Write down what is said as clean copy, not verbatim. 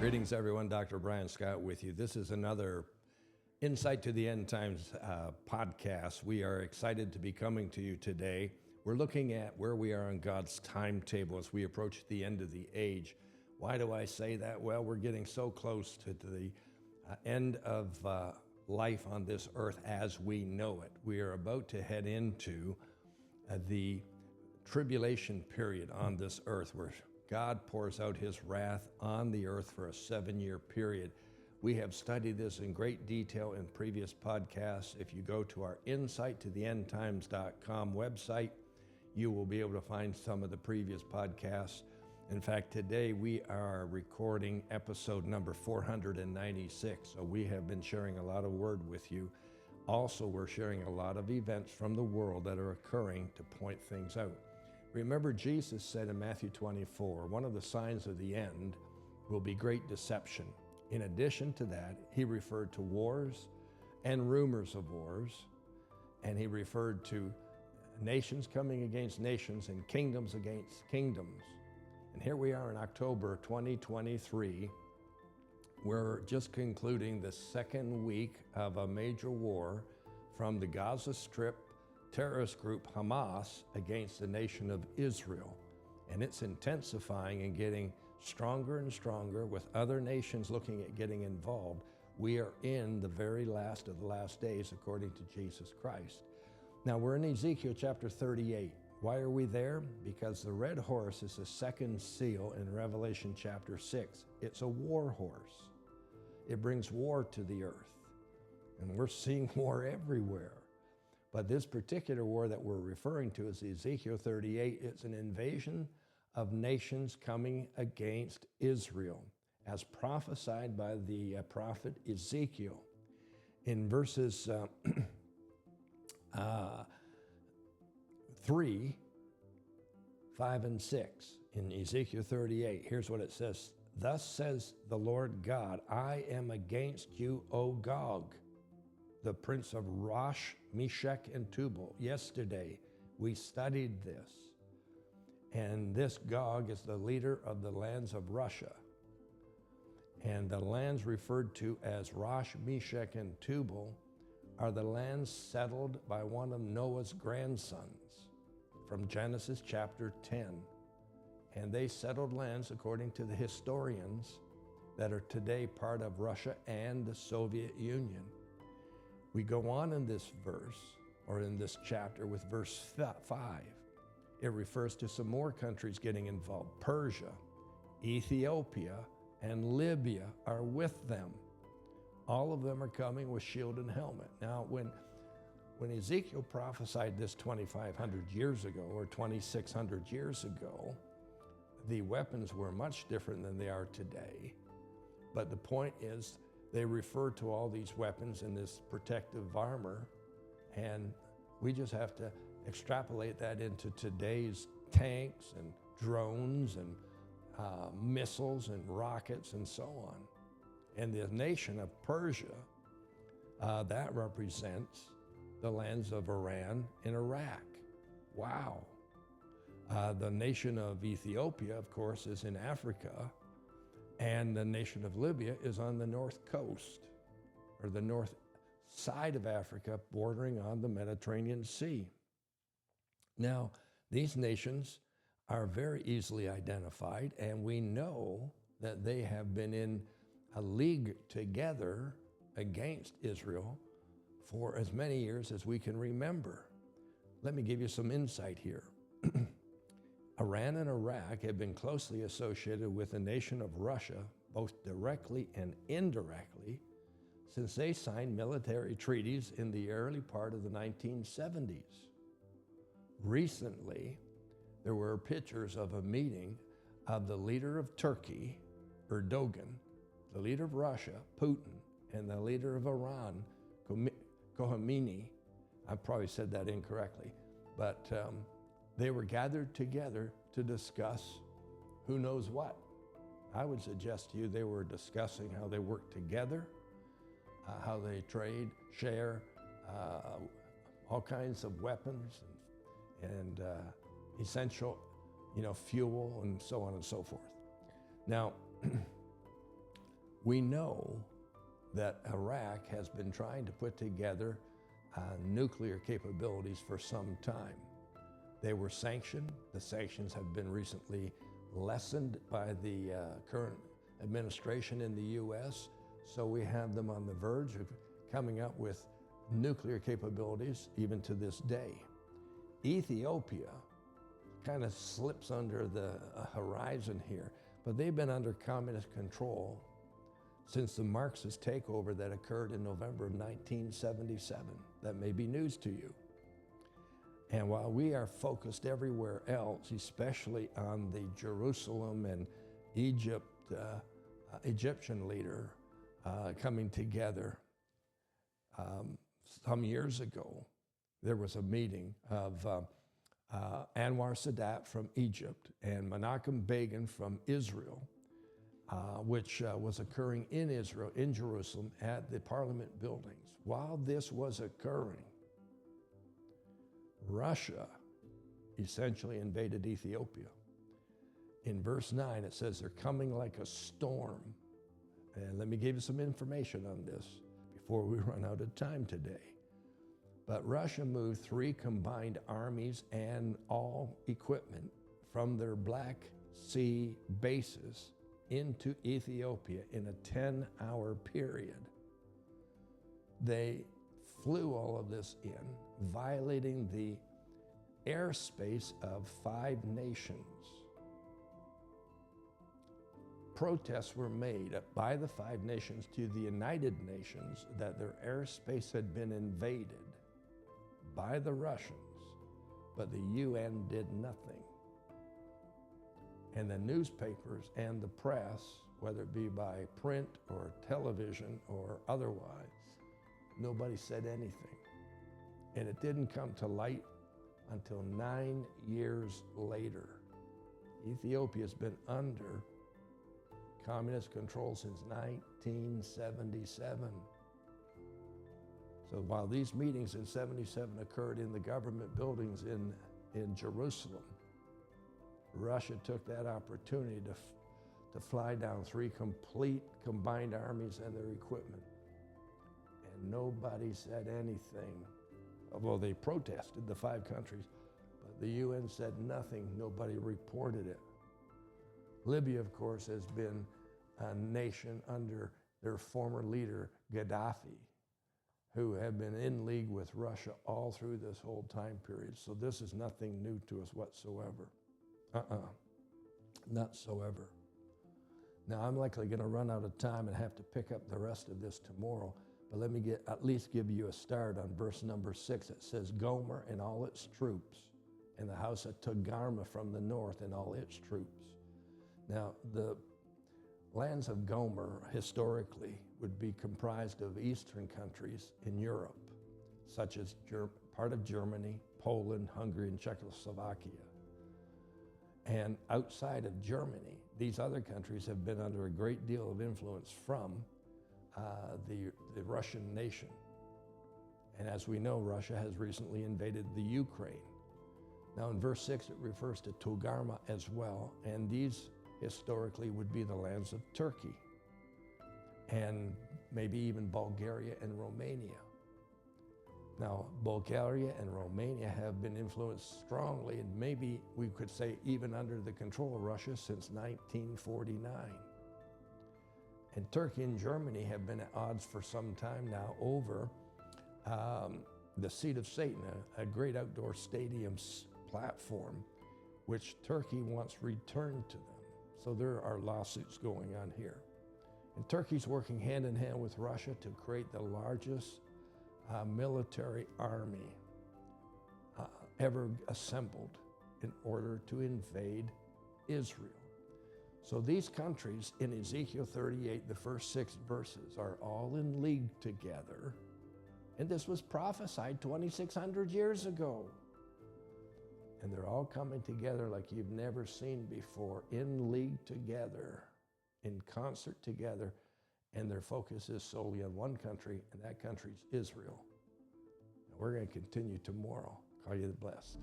Greetings, everyone. Dr. Brian Scott with you. This is another Insight to the End Times podcast. We are excited to be coming to you today. We're looking at where we are on God's timetable as we approach the end of the age. Why do I say that? Well, we're getting so close to the end of life on this earth as we know it. We are about to head into the tribulation period on this earth where God pours out his wrath on the earth for a 7-year period. We have studied this in great detail in previous podcasts. If you go to our insighttotheendtimes.com website, you will be able to find some of the previous podcasts. In fact, today we are recording episode number 496. So we have been sharing a lot of word with you. Also, we're sharing a lot of events from the world that are occurring to point things out. Remember, Jesus said in Matthew 24, one of the signs of the end will be great deception. In addition to that, he referred to wars and rumors of wars, and he referred to nations coming against nations and kingdoms against kingdoms. And here we are in October 2023. We're just concluding the second week of a major war from the Gaza Strip terrorist group Hamas against the nation of Israel. And it's intensifying and getting stronger and stronger with other nations looking at getting involved. We are in the very last of the last days according to Jesus Christ. Now we're in Ezekiel chapter 38. Why are we there? Because the red horse is the second seal in Revelation chapter 6. It's a war horse. It brings war to the earth. And we're seeing war everywhere. But this particular war that we're referring to is Ezekiel 38. It's an invasion of nations coming against Israel, as prophesied by the prophet Ezekiel. In verses 3, 5, and 6 in Ezekiel 38, here's what it says. Thus says the Lord God, I am against you, O Gog, the prince of Rosh, Meshech, and Tubal. Yesterday, we studied this. And this Gog is the leader of the lands of Russia. And the lands referred to as Rosh, Meshech, and Tubal are the lands settled by one of Noah's grandsons from Genesis chapter 10. And they settled lands, according to the historians, that are today part of Russia and the Soviet Union. We go on in this verse, or in this chapter, with verse 5. It refers to some more countries getting involved. Persia, Ethiopia, and Libya are with them. All of them are coming with shield and helmet. Now, when Ezekiel prophesied this 2,500 years ago, or 2,600 years ago, the weapons were much different than they are today. But the point is, they refer to all these weapons in this protective armor, and we just have to extrapolate that into today's tanks and drones and missiles and rockets and so on. And the nation of Persia, that represents the lands of Iran and Iraq. Wow. The nation of Ethiopia, of course, is in Africa. And the nation of Libya is on the north coast, or the north side of Africa, bordering on the Mediterranean Sea. Now, these nations are very easily identified, and we know that they have been in a league together against Israel for as many years as we can remember. Let me give you some insight here. Iran and Iraq have been closely associated with the nation of Russia, both directly and indirectly, since they signed military treaties in the early part of the 1970s. Recently, there were pictures of a meeting of the leader of Turkey, Erdogan, the leader of Russia, Putin, and the leader of Iran, Khomeini. I probably said that incorrectly, but they were gathered together to discuss who knows what. I would suggest to you they were discussing how they work together, how they trade, share all kinds of weapons and essential, fuel and so on and so forth. Now, We know that Iraq has been trying to put together nuclear capabilities for some time. They were sanctioned. The sanctions have been recently lessened by the current administration in the U.S., so we have them on the verge of coming up with nuclear capabilities even to this day. Ethiopia kind of slips under the horizon here, but they've been under communist control since the Marxist takeover that occurred in November of 1977. That may be news to you. And while we are focused everywhere else, especially on the Jerusalem and Egyptian leader coming together, some years ago, there was a meeting of Anwar Sadat from Egypt and Menachem Begin from Israel, which was occurring in Israel, in Jerusalem, at the parliament buildings. While this was occurring, Russia essentially invaded Ethiopia. In verse 9, it says they're coming like a storm. And let me give you some information on this before we run out of time today. But Russia moved 3 combined armies and all equipment from their Black Sea bases into Ethiopia in a 10-hour period. They flew all of this in, violating the airspace of 5 nations. Protests were made by the 5 nations to the United Nations that their airspace had been invaded by the Russians, but the UN did nothing. And the newspapers and the press, whether it be by print or television or otherwise, nobody said anything. And it didn't come to light until 9 years later. Ethiopia's been under communist control since 1977. So while these meetings in 77 occurred in the government buildings in Jerusalem, Russia took that opportunity to fly down 3 complete combined armies and their equipment. And nobody said anything. Although they protested, the 5 countries, but the UN said nothing. Nobody reported it. Libya, of course, has been a nation under their former leader, Gaddafi, who have been in league with Russia all through this whole time period. So this is nothing new to us whatsoever. Not so ever. Now, I'm likely going to run out of time and have to pick up the rest of this tomorrow, but let me at least give you a start on verse number 6. It says, Gomer and all its troops, and the house of Togarmah from the north and all its troops. Now, the lands of Gomer historically would be comprised of eastern countries in Europe, such as part of Germany, Poland, Hungary, and Czechoslovakia. And outside of Germany, these other countries have been under a great deal of influence from the Russian nation. And as we know, Russia has recently invaded the Ukraine. Now in verse 6, it refers to Togarmah as well, and these historically would be the lands of Turkey, and maybe even Bulgaria and Romania. Now, Bulgaria and Romania have been influenced strongly, and maybe we could say even under the control of Russia since 1949. And Turkey and Germany have been at odds for some time now over the seat of Satan, a great outdoor stadium platform, which Turkey wants returned to them. So there are lawsuits going on here. And Turkey's working hand in hand with Russia to create the largest military army ever assembled in order to invade Israel. So these countries in Ezekiel 38, the first 6 verses, are all in league together. And this was prophesied 2,600 years ago. And they're all coming together like you've never seen before, in league together, in concert together, and their focus is solely on one country, and that country's Israel. And we're going to continue tomorrow. Call you blessed.